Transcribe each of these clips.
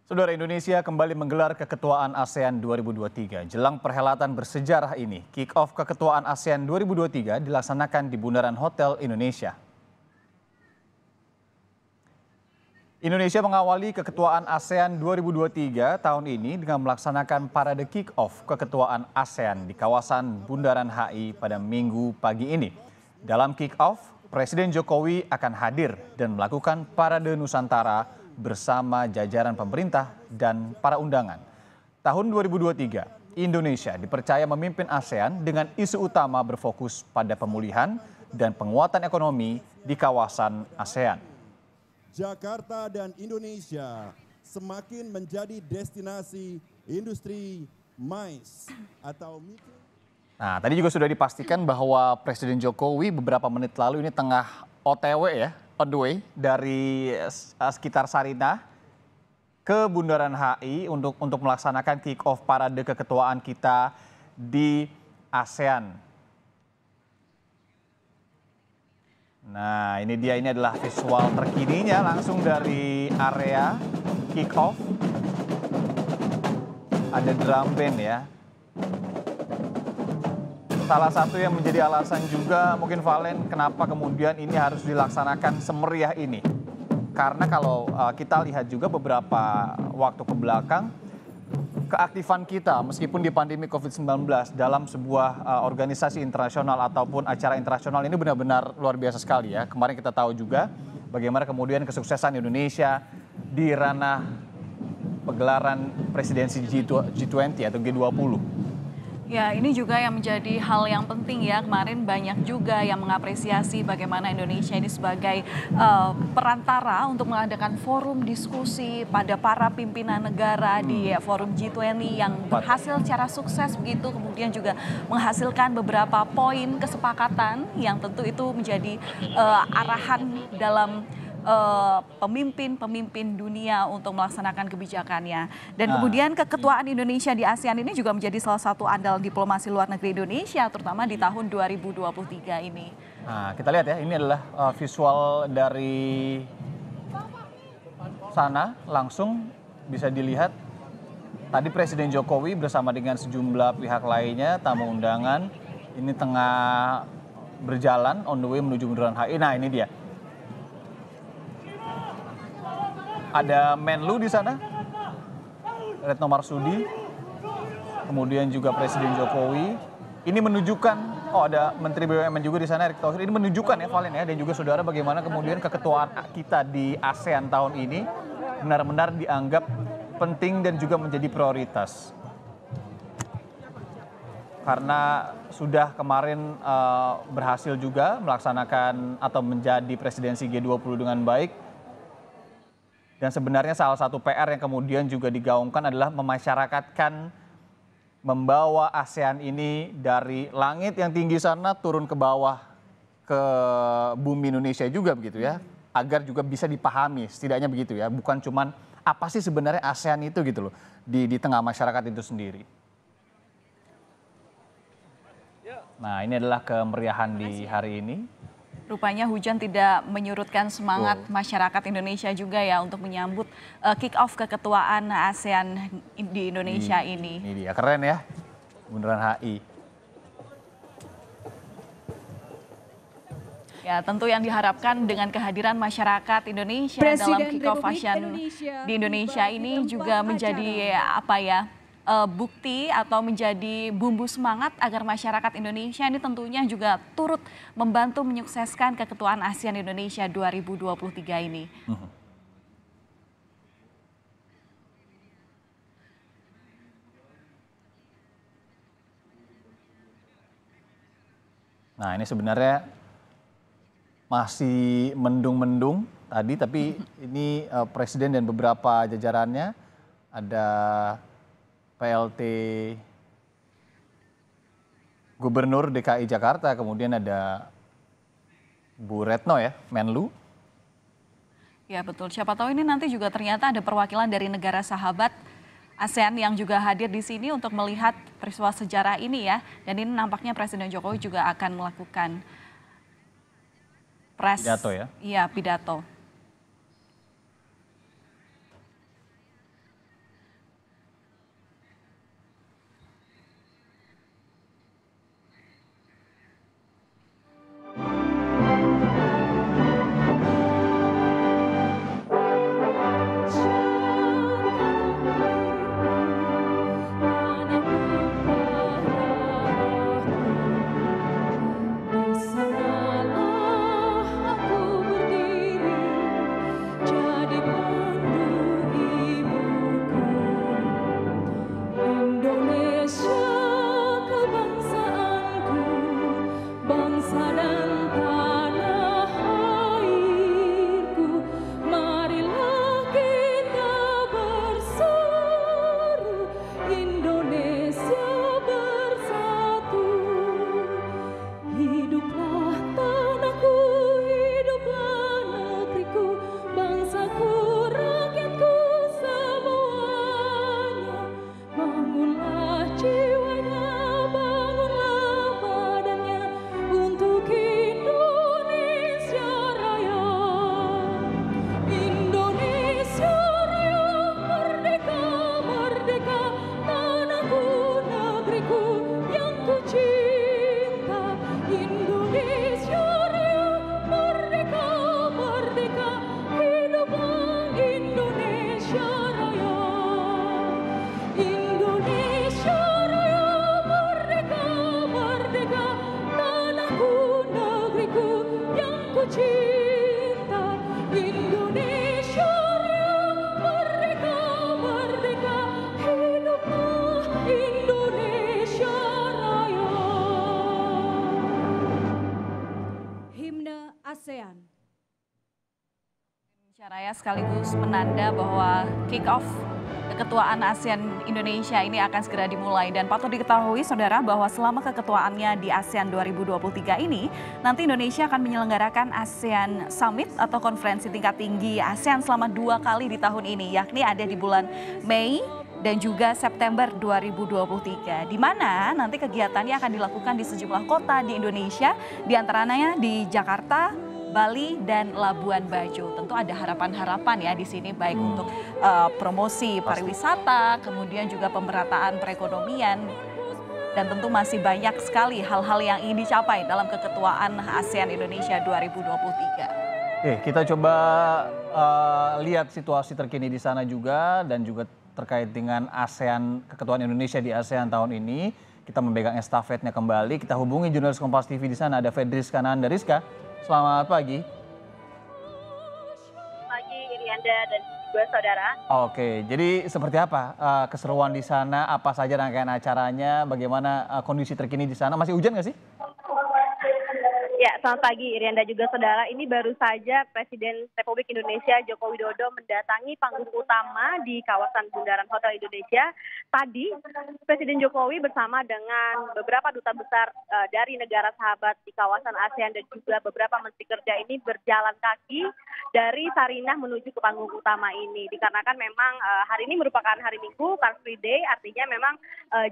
Saudara, Indonesia kembali menggelar keketuaan ASEAN 2023. Jelang perhelatan bersejarah ini, kick-off keketuaan ASEAN 2023 dilaksanakan di Bundaran Hotel Indonesia. Indonesia mengawali keketuaan ASEAN 2023 tahun ini dengan melaksanakan parade kick-off keketuaan ASEAN di kawasan Bundaran HI pada Minggu pagi ini. Dalam kick-off, Presiden Jokowi akan hadir dan melakukan parade Nusantara bersama jajaran pemerintah dan para undangan. Tahun 2023, Indonesia dipercaya memimpin ASEAN dengan isu utama berfokus pada pemulihan dan penguatan ekonomi di kawasan ASEAN. Jakarta dan Indonesia semakin menjadi destinasi industri MICE atau mikro. Nah, tadi juga sudah dipastikan bahwa Presiden Jokowi beberapa menit lalu ini tengah OTW ya, on the way dari sekitar Sarinah ke Bundaran HI untuk melaksanakan kick-off parade keketuaan kita di ASEAN. Nah, ini adalah visual terkininya langsung dari area kick-off. Ada drum band ya. Salah satu yang menjadi alasan juga mungkin Valen kenapa kemudian ini harus dilaksanakan semeriah ini. Karena kalau kita lihat juga beberapa waktu ke belakang, keaktifan kita meskipun di pandemi COVID-19 dalam sebuah organisasi internasional ataupun acara internasional ini benar-benar luar biasa sekali ya. Kemarin kita tahu juga bagaimana kemudian kesuksesan Indonesia di ranah pegelaran presidensi G20 atau G20. Ya, ini juga yang menjadi hal yang penting ya. Kemarin banyak juga yang mengapresiasi bagaimana Indonesia ini sebagai perantara untuk mengadakan forum diskusi pada para pimpinan negara di forum G20 yang berhasil secara sukses begitu. Kemudian juga menghasilkan beberapa poin kesepakatan yang tentu itu menjadi arahan dalam pemimpin dunia untuk melaksanakan kebijakannya. Dan kemudian keketuaan Indonesia di ASEAN ini juga menjadi salah satu andal diplomasi luar negeri Indonesia, terutama di tahun 2023 ini. Nah, kita lihat ya, ini adalah visual dari sana, langsung bisa dilihat. Tadi Presiden Jokowi bersama dengan sejumlah pihak lainnya, tamu undangan, ini tengah berjalan on the way menuju Bundaran HI. Nah, ini dia. Ada Menlu di sana, Retno Marsudi, kemudian juga Presiden Jokowi. Ini menunjukkan, ada Menteri BUMN juga di sana, Erick Thohir. Ini menunjukkan ya Valen ya, dan juga saudara bagaimana kemudian keketuaan kita di ASEAN tahun ini benar-benar dianggap penting dan juga menjadi prioritas. Karena sudah kemarin berhasil juga melaksanakan atau menjadi presidensi G20 dengan baik. Dan sebenarnya salah satu PR yang kemudian juga digaungkan adalah memasyarakatkan, membawa ASEAN ini dari langit yang tinggi sana turun ke bawah ke bumi Indonesia juga begitu ya. Agar juga bisa dipahami setidaknya begitu ya. Bukan cuman apa sih sebenarnya ASEAN itu gitu loh di tengah masyarakat itu sendiri. Nah, ini adalah kemeriahan di hari ini. Rupanya hujan tidak menyurutkan semangat masyarakat Indonesia juga ya untuk menyambut kick-off keketuaan ASEAN di Indonesia ini. Ini dia, keren ya, Bundaran HI. Ya, tentu yang diharapkan dengan kehadiran masyarakat Indonesia dalam kick-off ASEAN di Indonesia ini juga menjadi bukti atau menjadi bumbu semangat agar masyarakat Indonesia ini tentunya juga turut membantu menyukseskan keketuaan ASEAN Indonesia 2023 ini. Nah, ini sebenarnya masih mendung-mendung tadi, tapi ini Presiden dan beberapa jajarannya, ada PLT Gubernur DKI Jakarta, kemudian ada Bu Retno ya, Menlu. Ya betul, siapa tahu ini nanti juga ternyata ada perwakilan dari negara sahabat ASEAN yang juga hadir di sini untuk melihat peristiwa sejarah ini ya. Dan ini nampaknya Presiden Jokowi juga akan melakukan pidato ya? Iya, pidato. ya, sekaligus menanda bahwa kick-off keketuaan ASEAN Indonesia ini akan segera dimulai. Dan patut diketahui saudara bahwa selama keketuaannya di ASEAN 2023 ini, nanti Indonesia akan menyelenggarakan ASEAN Summit atau konferensi tingkat tinggi ASEAN selama 2 kali di tahun ini, yakni ada di bulan Mei dan juga September 2023. Di mana nanti kegiatannya akan dilakukan di sejumlah kota di Indonesia, diantaranya di Jakarta, Bali, dan Labuan Bajo. Tentu ada harapan-harapan ya di sini, baik untuk promosi pariwisata, kemudian juga pemerataan perekonomian, dan tentu masih banyak sekali hal-hal yang ingin dicapai dalam keketuaan ASEAN Indonesia 2023. Kita coba lihat situasi terkini di sana juga, dan juga terkait dengan ASEAN, keketuaan Indonesia di ASEAN tahun ini. Kita memegang estafetnya kembali. Kita hubungi jurnalis Kompas TV di sana, ada Fedriska Nanda. Rizka, selamat pagi. Pagi Irianda dan juga saudara. Oke, jadi seperti apa keseruan di sana? Apa saja rangkaian acaranya? Bagaimana kondisi terkini di sana? Masih hujan nggak sih? Ya, selamat pagi Irianda juga saudara. Ini baru saja Presiden Republik Indonesia Joko Widodo mendatangi panggung utama di kawasan Bundaran Hotel Indonesia. Tadi Presiden Jokowi bersama dengan beberapa duta besar dari negara sahabat di kawasan ASEAN dan juga beberapa menteri kerja ini berjalan kaki dari Sarinah menuju ke panggung utama ini. Dikarenakan memang hari ini merupakan hari Minggu, Car Free Day, artinya memang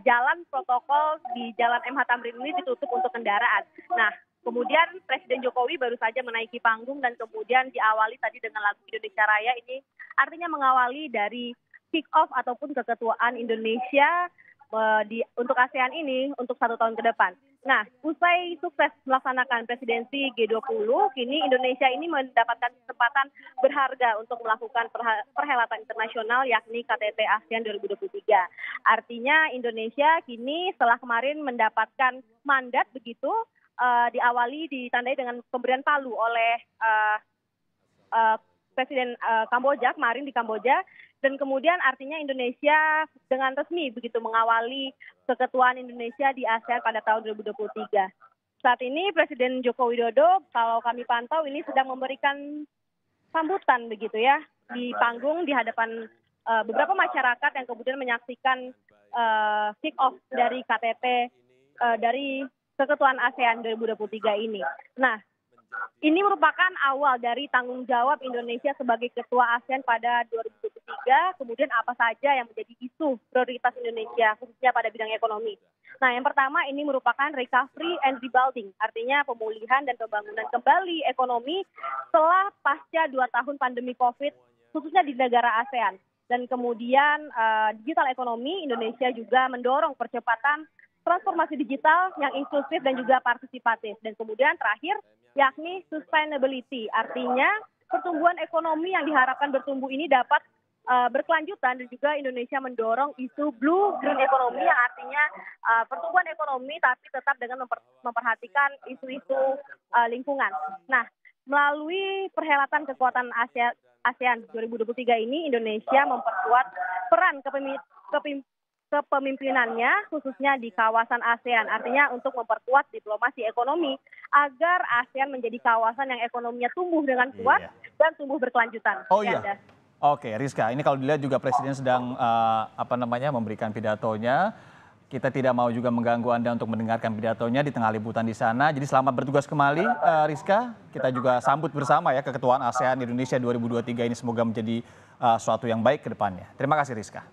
jalan protokol di Jalan MH Tamrin ini ditutup untuk kendaraan. Nah, kemudian Presiden Jokowi baru saja menaiki panggung dan kemudian diawali tadi dengan lagu Indonesia Raya. Ini artinya mengawali dari kick-off ataupun keketuaan Indonesia untuk ASEAN ini untuk 1 tahun ke depan. Nah, usai sukses melaksanakan presidensi G20, kini Indonesia ini mendapatkan kesempatan berharga untuk melakukan perhelatan internasional yakni KTT ASEAN 2023. Artinya Indonesia kini setelah kemarin mendapatkan mandat begitu, diawali ditandai dengan pemberian palu oleh Presiden Kamboja kemarin di Kamboja, dan kemudian artinya Indonesia dengan resmi begitu mengawali keketuaan Indonesia di ASEAN pada tahun 2023. Saat ini Presiden Joko Widodo, kalau kami pantau ini sedang memberikan sambutan begitu ya di panggung di hadapan beberapa masyarakat yang kemudian menyaksikan kick off dari KTT dari keketuaan ASEAN 2023 ini. Nah, ini merupakan awal dari tanggung jawab Indonesia sebagai ketua ASEAN pada 2023, kemudian apa saja yang menjadi isu prioritas Indonesia, khususnya pada bidang ekonomi. Nah, yang pertama ini merupakan recovery and rebuilding, artinya pemulihan dan pembangunan kembali ekonomi setelah pasca 2 tahun pandemi COVID, khususnya di negara ASEAN. Dan kemudian digital ekonomi, Indonesia juga mendorong percepatan transformasi digital yang inklusif dan juga partisipatif. Dan kemudian terakhir yakni sustainability, artinya pertumbuhan ekonomi yang diharapkan bertumbuh ini dapat berkelanjutan, dan juga Indonesia mendorong isu blue green ekonomi yang artinya pertumbuhan ekonomi tapi tetap dengan memperhatikan isu-isu lingkungan. Nah, melalui perhelatan kekuatan ASEAN 2023 ini Indonesia memperkuat peran kepemimpinannya khususnya di kawasan ASEAN, artinya untuk memperkuat diplomasi ekonomi agar ASEAN menjadi kawasan yang ekonominya tumbuh dengan kuat dan tumbuh berkelanjutan. Oh iya. Oke, Rizka, ini kalau dilihat juga Presiden sedang memberikan pidatonya. Kita tidak mau juga mengganggu Anda untuk mendengarkan pidatonya di tengah liputan di sana. Jadi selamat bertugas kembali, Rizka. Kita juga sambut bersama ya keketuaan ASEAN Indonesia 2023 ini, semoga menjadi suatu yang baik ke depannya. Terima kasih, Rizka.